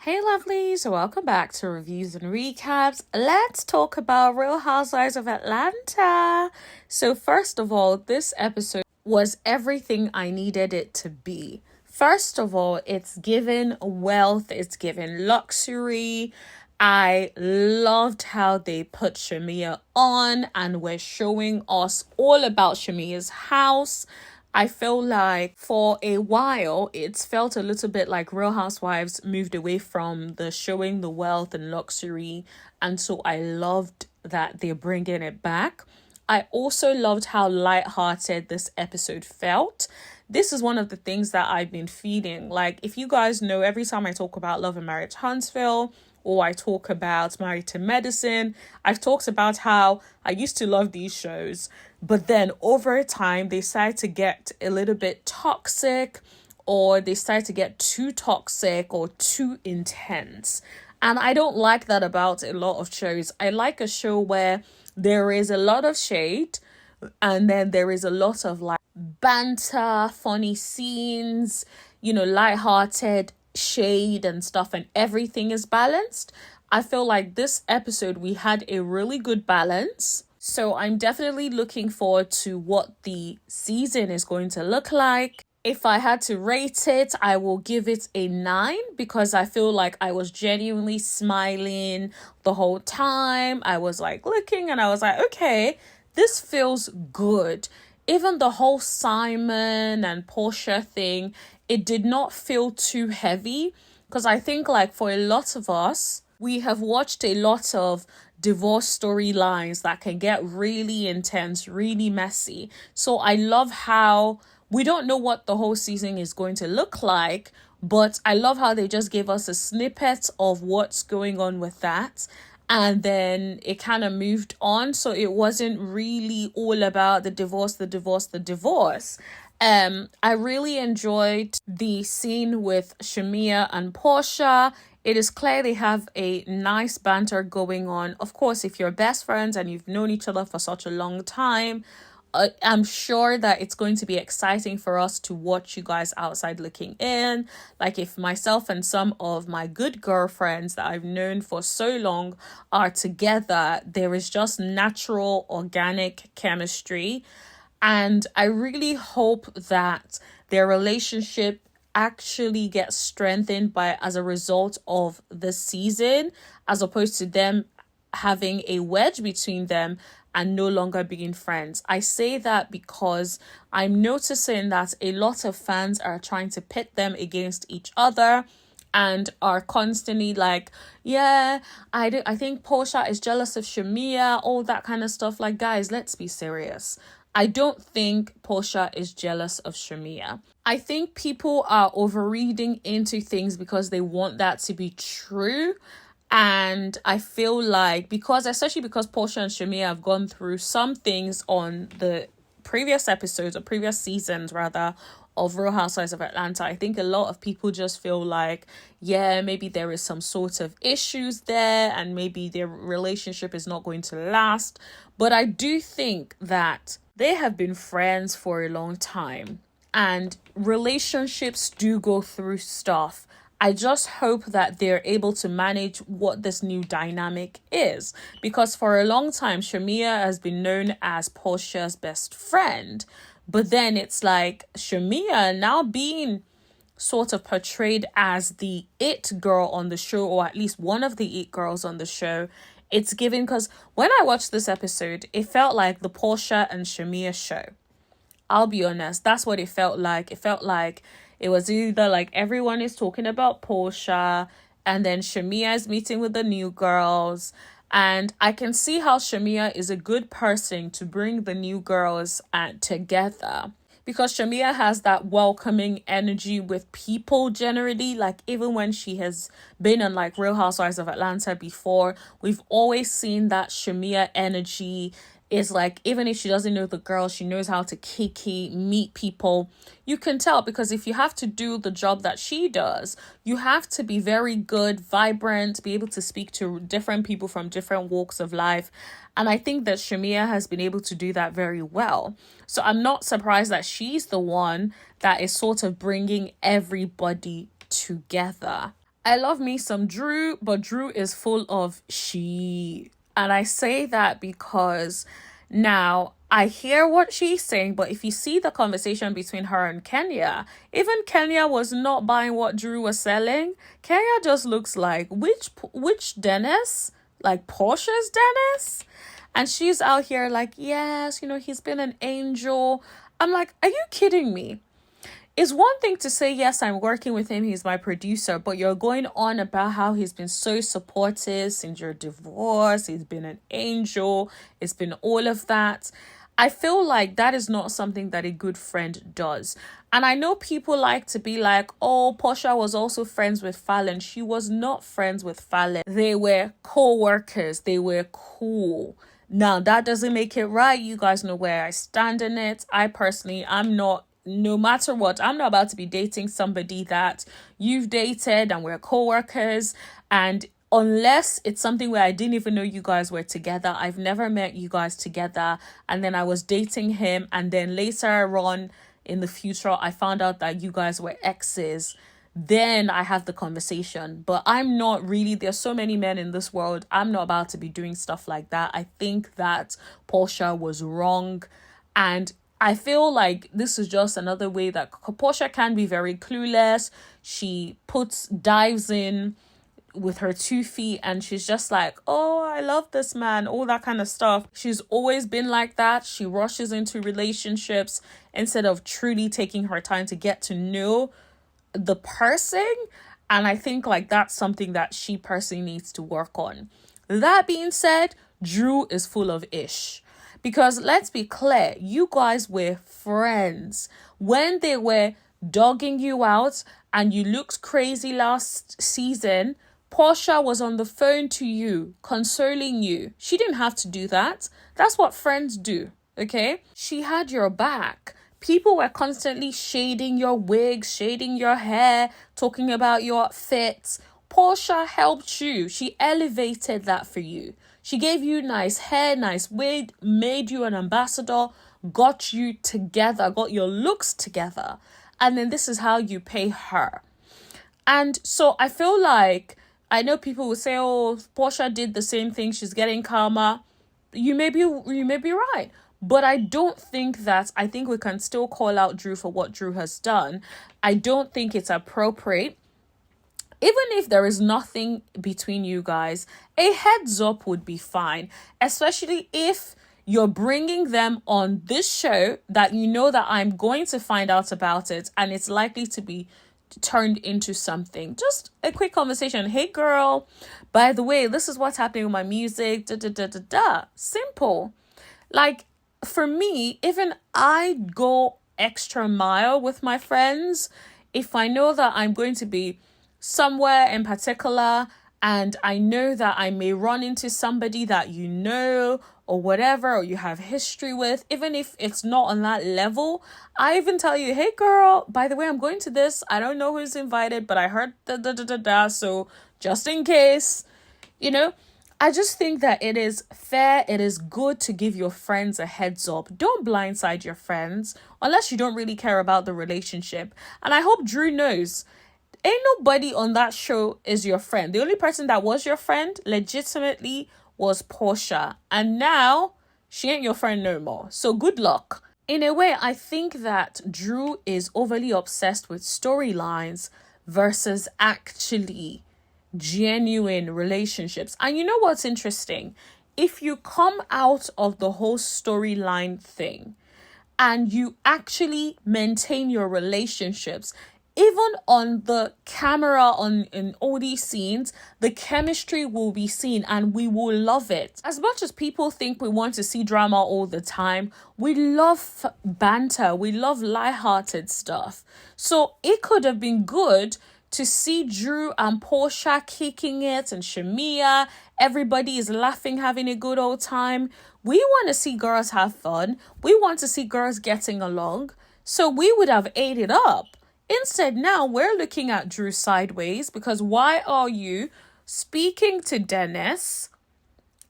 Hey lovelies, welcome back to Reviews and Recaps. Let's talk about Real Housewives of Atlanta. So first of all, this episode was everything I needed it to be. First of all, it's given wealth, it's given luxury. I loved how they put Shamea on and were showing us all about Shamea's house. I feel like for a while, it's felt a little bit like Real Housewives moved away from the showing the wealth and luxury. And so I loved that they're bringing it back. I also loved how lighthearted this episode felt. This is one of the things that I've been feeling. Like, if you guys know, every time I talk about Love and Marriage Huntsville, or I talk about Married to Medicine, I've talked about how I used to love these shows, but then over time, they started to get a little bit toxic, or they started to get too toxic or too intense. And I don't like that about a lot of shows. I like a show where there is a lot of shade, and then there is a lot of like banter, funny scenes, lighthearted shade and stuff, and everything is balanced. I feel like this episode we had a really good balance. So I'm definitely looking forward to what the season is going to look like. If I had to rate it, I will give it a 9 because I feel like I was genuinely smiling the whole time. I was like looking and I was like, okay, this feels good. Even the whole Simon and Porsha thing, it did not feel too heavy, because I think like for a lot of us, we have watched a lot of divorce storylines that can get really intense, really messy. So I love how we don't know what the whole season is going to look like, but I love how they just gave us a snippet of what's going on with that. And then it kind of moved on. So it wasn't really all about the divorce. I really enjoyed the scene with Shamea and Porsha. It is clear they have a nice banter going on. Of course, if you're best friends and you've known each other for such a long time, I'm sure that it's going to be exciting for us to watch you guys outside looking in. Like if myself and some of my good girlfriends that I've known for so long are together, there is just natural, organic chemistry. And I really hope that their relationship actually gets strengthened as a result of the season, as opposed to them having a wedge between them and no longer being friends. I say that because I'm noticing that a lot of fans are trying to pit them against each other and are constantly like, yeah, I think Porsha is jealous of Shamea, all that kind of stuff. Like, guys, let's be serious. I don't think Porsha is jealous of Shamea. I think people are overreading into things because they want that to be true. And I feel like especially because Porsha and Shamea have gone through some things on the previous episodes or previous seasons rather of Real Housewives of Atlanta, I think a lot of people just feel like, yeah, maybe there is some sort of issues there and maybe their relationship is not going to last. But I do think that they have been friends for a long time and relationships do go through stuff. I just hope that they're able to manage what this new dynamic is, because for a long time, Shamea has been known as Porsha's best friend. But then it's like Shamea now being sort of portrayed as the it girl on the show, or at least one of the it girls on the show. It's given, because when I watched this episode, it felt like the Porsha and Shamea show. I'll be honest, that's what it felt like. It felt like it was either like everyone is talking about Porsha and then Shamea is meeting with the new girls. And I can see how Shamea is a good person to bring the new girls together, because Shamea has that welcoming energy with people generally. Like even when she has been on like Real Housewives of Atlanta before, we've always seen that Shamea energy is like, even if she doesn't know the girl, she knows how to kiki, meet people. You can tell, because if you have to do the job that she does, you have to be very good, vibrant, be able to speak to different people from different walks of life. And I think that Shamea has been able to do that very well. So I'm not surprised that she's the one that is sort of bringing everybody together. I love me some Drew, but Drew is full of she. And I say that because now I hear what she's saying, but if you see the conversation between her and Kenya, even Kenya was not buying what Drew was selling. Kenya just looks like, which Dennis? Like Portia's Dennis? And she's out here like, yes, he's been an angel. I'm like, are you kidding me? It's one thing to say, yes, I'm working with him, he's my producer, but you're going on about how he's been so supportive since your divorce, he's been an angel, it's been all of that. I feel like that is not something that a good friend does. And I know people like to be like, oh, Porsha was also friends with Falynn. She was not friends with Falynn. They were co-workers. They were cool. Now, that doesn't make it right. You guys know where I stand in it. I personally, no matter what, I'm not about to be dating somebody that you've dated and we're co-workers. And unless it's something where I didn't even know you guys were together, I've never met you guys together, and then I was dating him, and then later on in the future, I found out that you guys were exes, then I have the conversation. But I'm not really, there's so many men in this world, I'm not about to be doing stuff like that. I think that Porsha was wrong, and I feel like this is just another way that Porsha can be very clueless. She dives in with her 2 feet and she's just like, oh, I love this man, all that kind of stuff. She's always been like that. She rushes into relationships instead of truly taking her time to get to know the person. And I think like that's something that she personally needs to work on. That being said, Drew is full of ish. Because let's be clear, you guys were friends. When they were dogging you out and you looked crazy last season, Porsha was on the phone to you, consoling you. She didn't have to do that. That's what friends do, okay? She had your back. People were constantly shading your wigs, shading your hair, talking about your fits. Porsha helped you. She elevated that for you. She gave you nice hair, nice wig, made you an ambassador, got you together, got your looks together. And then this is how you pay her. And so I feel like, I know people will say, oh, Porsha did the same thing, she's getting karma. You may be right. But I don't think that, I think we can still call out Drew for what Drew has done. I don't think it's appropriate. Even if there is nothing between you guys, a heads up would be fine, especially if you're bringing them on this show that you know that I'm going to find out about it and it's likely to be turned into something. Just a quick conversation. Hey girl, by the way, this is what's happening with my music. Simple. Like for me, even I go extra mile with my friends if I know that I'm going to be somewhere in particular and I know that I may run into somebody that you know or whatever, or you have history with, even if it's not on that level. I even tell you, hey girl, by the way, I'm going to this. I don't know who's invited, but I heard so just in case, I just think that it is fair. It is good to give your friends a heads up. Don't blindside your friends unless you don't really care about the relationship. And I hope Drew knows, ain't nobody on that show is your friend. The only person that was your friend legitimately was Porsha. And now she ain't your friend no more. So good luck. In a way, I think that Drew is overly obsessed with storylines versus actually genuine relationships. And you know what's interesting? If you come out of the whole storyline thing and you actually maintain your relationships, even on the camera, in all these scenes, the chemistry will be seen and we will love it. As much as people think we want to see drama all the time, we love banter, we love lighthearted stuff. So it could have been good to see Drew and Porsha kicking it and Shamea. Everybody is laughing, having a good old time. We want to see girls have fun. We want to see girls getting along. So we would have ate it up. Instead, now we're looking at Drew sideways because why are you speaking to Dennis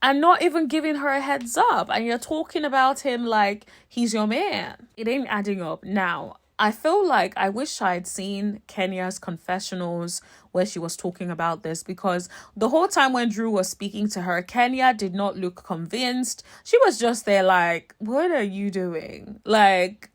and not even giving her a heads up? And you're talking about him like he's your man. It ain't adding up. Now, I feel like I wish I'd seen Kenya's confessionals where she was talking about this, because the whole time when Drew was speaking to her, Kenya did not look convinced. She was just there like, what are you doing? Like,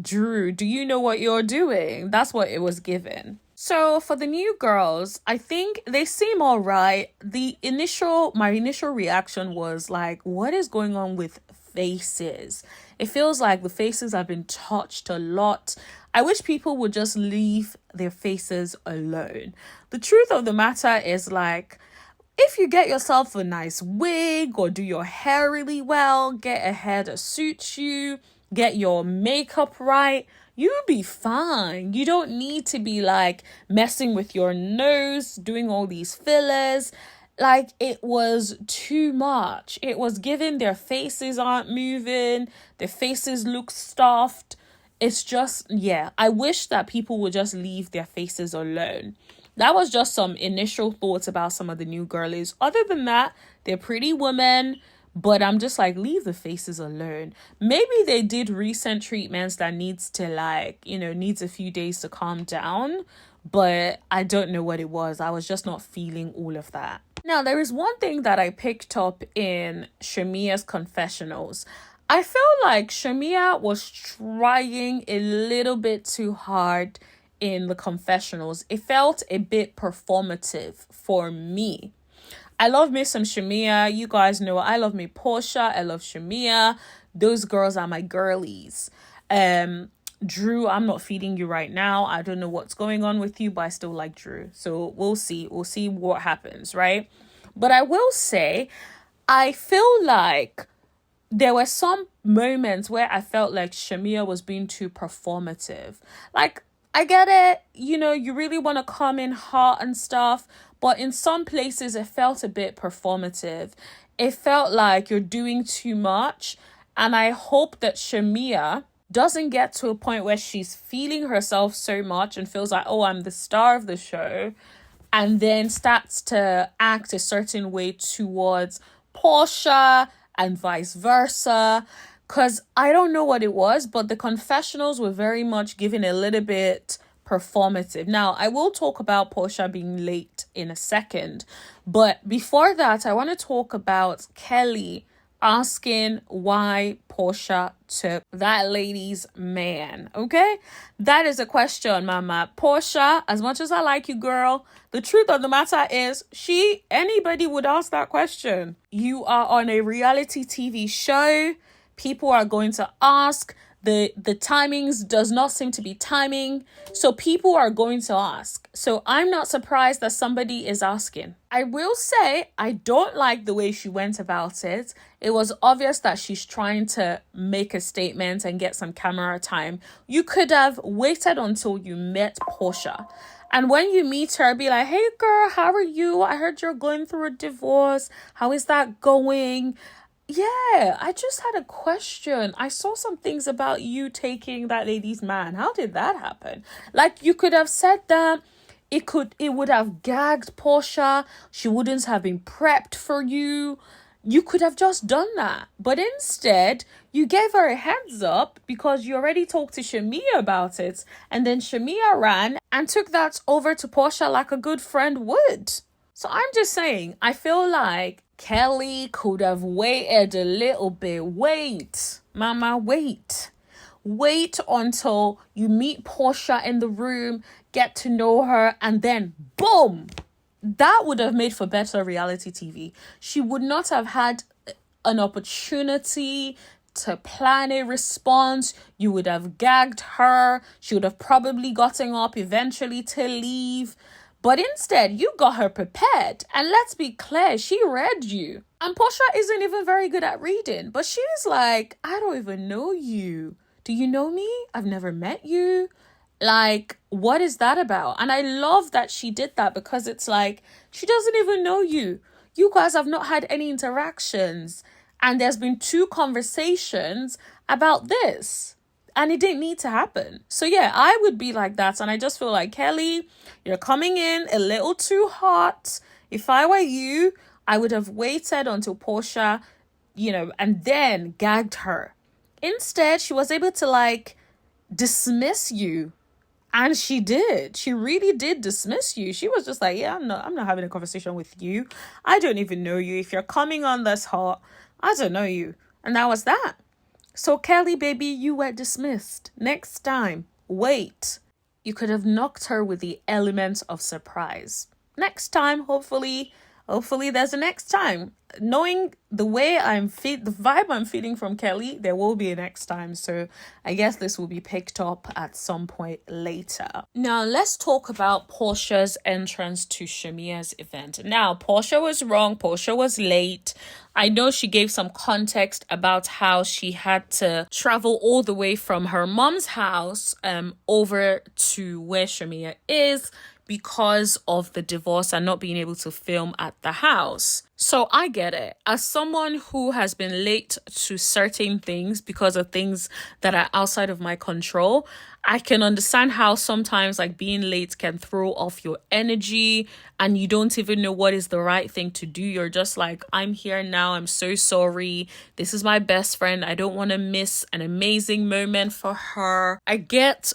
Drew, do you know what you're doing? That's what it was given. So for the new girls, I think they seem all right. My initial reaction was like, what is going on with faces? It feels like the faces have been touched a lot. I wish people would just leave their faces alone. The truth of the matter is, like, if you get yourself a nice wig or do your hair really well, get a hair that suits you, get your makeup right, you'll be fine. You don't need to be like messing with your nose, doing all these fillers. Like, it was too much. It was given their faces aren't moving, their faces look stuffed. It's just, yeah, I wish that people would just leave their faces alone. That was just some initial thoughts about some of the new girlies. Other than that, they're pretty women, but I'm just like, leave the faces alone. Maybe they did recent treatments that needs a few days to calm down, but I don't know what it was. I was just not feeling all of that. Now, there is one thing that I picked up in Shamea's confessionals. I feel like Shamea was trying a little bit too hard in the confessionals. It felt a bit performative for me. I love me some Shamea. You guys know I love me Porsha. I love Shamea. Those girls are my girlies. Drew, I'm not feeding you right now. I don't know what's going on with you, but I still like Drew. So we'll see. We'll see what happens, right? But I will say, I feel like there were some moments where I felt like Shamea was being too performative. Like, I get it, you really want to come in hot and stuff, but in some places it felt a bit performative. It felt like you're doing too much, and I hope that Shamea doesn't get to a point where she's feeling herself so much and feels like, oh, I'm the star of the show, and then starts to act a certain way towards Porsha and vice versa. Because I don't know what it was, but the confessionals were very much given a little bit performative. Now, I will talk about Porsha being late in a second. But before that, I want to talk about Kelli asking why Porsha took that lady's man. Okay? That is a question, mama. Porsha, as much as I like you, girl, the truth of the matter is anybody would ask that question. You are on a reality TV show. People are going to ask. The timings does not seem to be timing. So people are going to ask. So I'm not surprised that somebody is asking. I will say, I don't like the way she went about it. It was obvious that she's trying to make a statement and get some camera time. You could have waited until you met Porsha. And when you meet her, be like, hey girl, how are you? I heard you're going through a divorce. How is that going? Yeah, I just had a question. I saw some things about you taking that lady's man. How did that happen? Like, you could have said that. It would have gagged Porsha. She wouldn't have been prepped for you. You could have just done that. But instead, you gave her a heads up because you already talked to Shamea about it. And then Shamea ran and took that over to Porsha like a good friend would. So I'm just saying, I feel like Kelli could have waited a little bit. Wait, mama, wait. Wait until you meet Porsha in the room, get to know her, and then boom. That would have made for better reality TV. She would not have had an opportunity to plan a response. You would have gagged her. She would have probably gotten up eventually to leave. But instead, you got her prepared. And let's be clear, she read you. And Porsha isn't even very good at reading. But she's like, I don't even know you. Do you know me? I've never met you. Like, what is that about? And I love that she did that because it's like, she doesn't even know you. You guys have not had any interactions. And there's been 2 conversations about this. And it didn't need to happen. So yeah, I would be like that. And I just feel like, Kelli, you're coming in a little too hot. If I were you, I would have waited until Porsha, and then gagged her. Instead, she was able to dismiss you. And she did. She really did dismiss you. She was just like, yeah, I'm not having a conversation with you. I don't even know you. If you're coming on this hot, I don't know you. And that was that. So Kelli, baby, you were dismissed. Next time, wait. You could have knocked her with the element of surprise. Next time, hopefully there's a next time. Knowing the way the vibe I'm feeling from Kelli, there will be a next time. So I guess this will be picked up at some point later. Now let's talk about Porsha's entrance to Shamea's event. Now Porsha was wrong. Porsha was late. I know she gave some context about how she had to travel all the way from her mom's house over to where Shamea is, because of the divorce and not being able to film at the house. So I get it. As someone who has been late to certain things because of things that are outside of my control, I can understand how sometimes like being late can throw off your energy and you don't even know what is the right thing to do. You're just like, I'm here now. I'm so sorry. This is my best friend. I don't want to miss an amazing moment for her. I get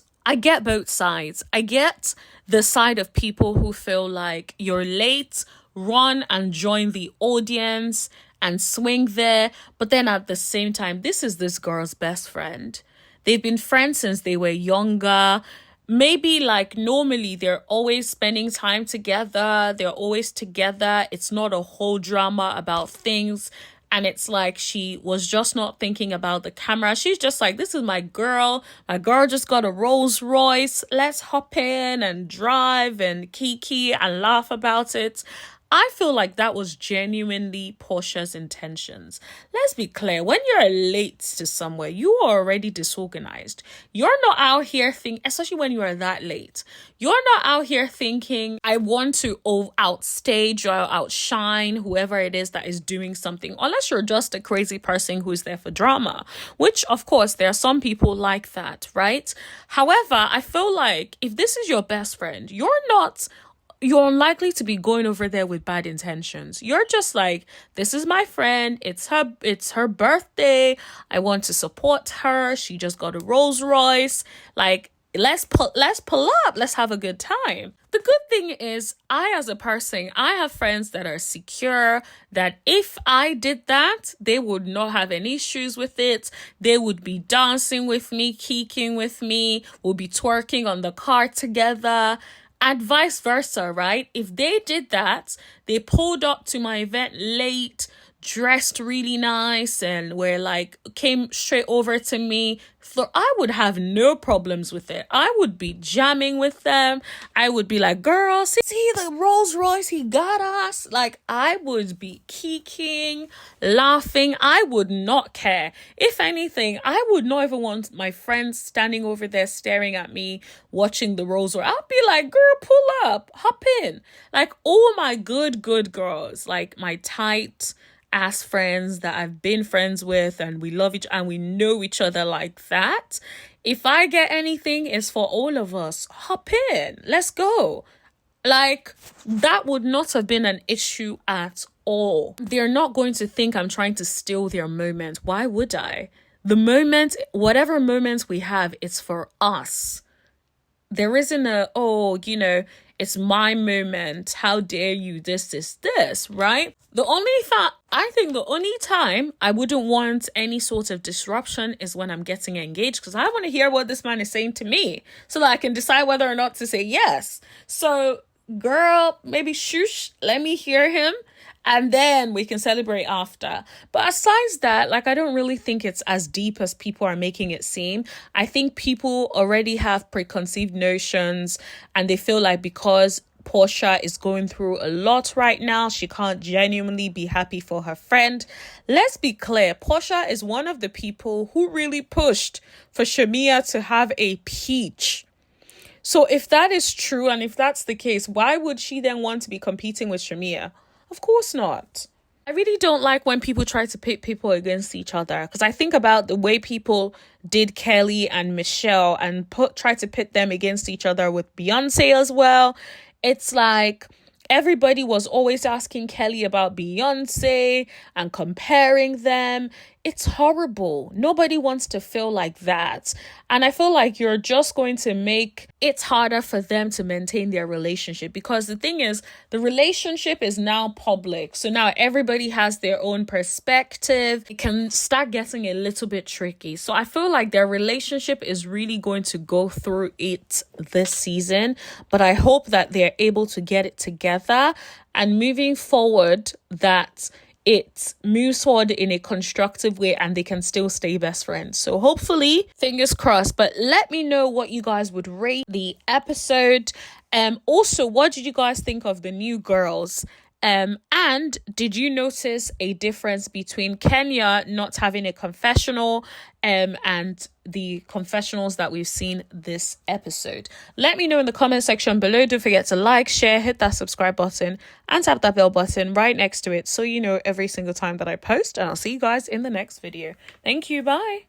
both sides. I get the side of people who feel like you're late, run and join the audience and swing there. But then at the same time, this is this girl's best friend. They've been friends since they were younger. Maybe like normally they're always spending time together. They're always together. It's not a whole drama about things. And it's like she was just not thinking about the camera. She's just like, this is my girl. My girl just got a Rolls Royce. Let's hop in and drive and kiki and laugh about it. I feel like that was genuinely Porsha's intentions. Let's be clear. When you're late to somewhere, you are already disorganized. You're not out here thinking, especially when you are that late, you're not out here thinking, I want to outstage or outshine whoever it is that is doing something, unless you're just a crazy person who's there for drama, which of course there are some people like that, right? However, I feel like if this is your best friend, you're unlikely to be going over there with bad intentions. You're just like, this is my friend. It's her birthday. I want to support her. She just got a Rolls Royce. Like, let's pull up. Let's have a good time. The good thing is, I as a person, I have friends that are secure, that if I did that, they would not have any issues with it. They would be dancing with me, kicking with me, we'll be twerking on the car together. And vice versa, right? If they did that, they pulled up to my event late, dressed really nice, and came straight over to me, so I would have no problems with it. I would be jamming with them. I would be like, girl, see the Rolls Royce he got us? Like, I would be kicking, laughing. I would not care. If anything, I would not even want my friends standing over there staring at me, watching the Rolls Royce. I'll be like, girl, pull up, hop in. Like, all my good girls, like my tight as friends that I've been friends with, and we love each and we know each other like that. If I get anything, it's for all of us. Hop in. Let's go. Like, that would not have been an issue at all. They're not going to think I'm trying to steal their moment. Why would I? The moment, whatever moments we have, it's for us. There isn't it's my moment. How dare you? This, right? The only time I wouldn't want any sort of disruption is when I'm getting engaged, because I want to hear what this man is saying to me so that I can decide whether or not to say yes. So, girl, maybe shush, let me hear him, and then we can celebrate after. But aside that, I don't really think it's as deep as people are making it seem. I think people already have preconceived notions, and they feel like because Porsha is going through a lot right now, she can't genuinely be happy for her friend. Let's be clear, Porsha is one of the people who really pushed for Shamea to have a peach. So if that is true, and if that's the case, why would she then want to be competing with Shamea? Of course not. I really don't like when people try to pit people against each other, because I think about the way people did Kelli and Michelle and try to pit them against each other with Beyonce as well. It's like everybody was always asking Kelli about Beyonce and comparing them. it's horrible. Nobody wants to feel like that. And I feel like you're just going to make it harder for them to maintain their relationship, because the thing is, the relationship is now public. So now everybody has their own perspective. It can start getting a little bit tricky. So I feel like their relationship is really going to go through it this season. But I hope that they're able to get it together, and moving forward, that it moves forward in a constructive way and they can still stay best friends. So hopefully, fingers crossed. But let me know what you guys would rate the episode. Also, what did you guys think of the new girls? And did you notice a difference between Kenya not having a confessional and the confessionals that we've seen this episode? Let me know in the comment section below. Don't forget to like, share, hit that subscribe button, and tap that bell button right next to it so you know every single time that I post. And I'll see you guys in the next video. Thank you. Bye.